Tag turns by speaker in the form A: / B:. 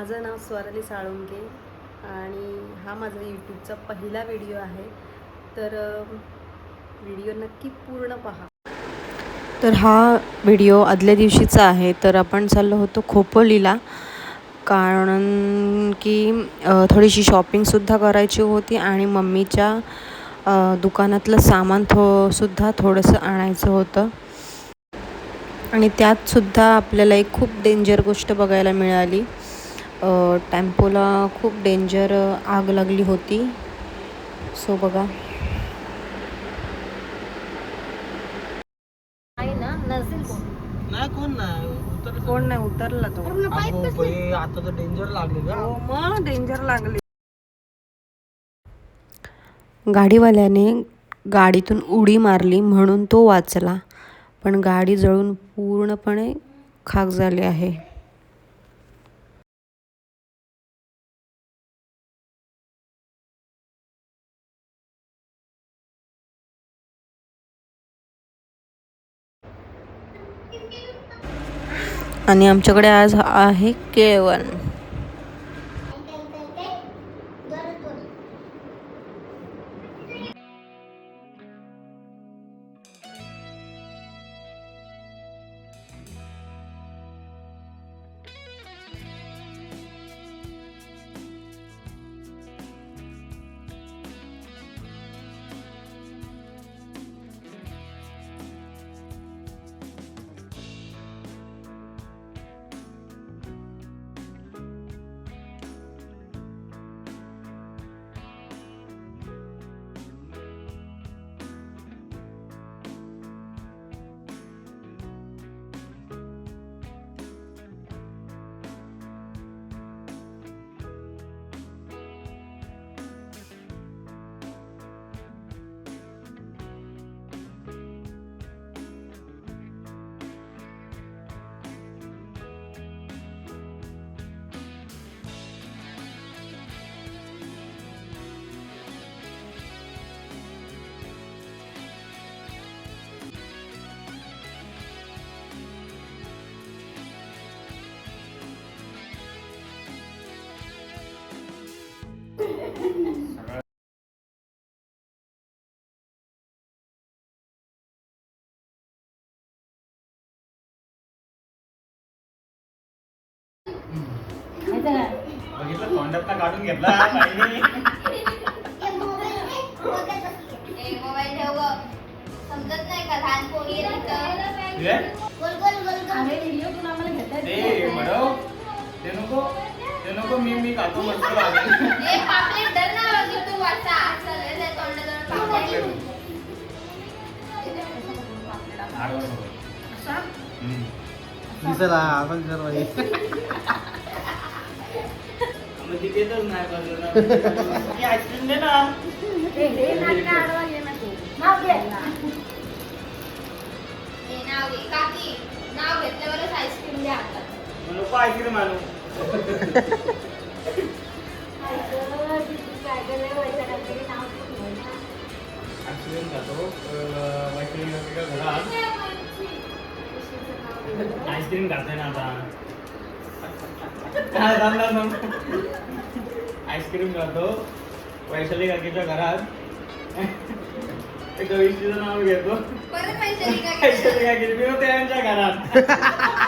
A: माझं नाव स्वराली साळुंके आणि हा माझा यूट्यूबचा पहिला व्हिडिओ आहे. तर व्हिडिओ नक्की पूर्ण पहा. तर हा व्हिडिओ आदल्या दिवशीचा आहे. तर आपण चाललो होतो खोपोलीला, कारण की थोडीशी शॉपिंगसुद्धा करायची होती आणि मम्मीच्या दुकानातलं सामान सुद्धा थोडंसं आणायचं होतं. आणि त्यातसुद्धा आपल्याला एक खूप डेंजर गोष्ट बघायला मिळाली. टेम्पोला खूप डेंजर आग लागली होती. सो बघा. कोण नाही उतरला तो.
B: आता तर डेंजर लागले का?
A: हो मग डेंजर लागले. गाडीवाल्याने गाडीतून उडी मारली म्हणून तो वाचला, पण गाडी जळून पूर्णपणे खाक झाली आहे. आणि आमच्याकडे आज आहे केळवण.
B: बघितलं तोंडातला काढून घेतला पाहिजे.
C: समजत नाही का लहान पोरी
B: ते नको मी काढतो मस्त दिसला आपण तिथेच नाही आईस्क्रीम दे ना.
C: नाव घेतल्यावरच आईस्क्रीम द्या.
B: नको आईस्क्रीम आणू. आईस्क्रीम खातो घरात. आईस्क्रीम खातोय ना आता. आईस्क्रीम खातो वैशाली काकीच्या घरात. गविशीचं नाव घेतो. वैशाली काकी त्यांच्या घरात.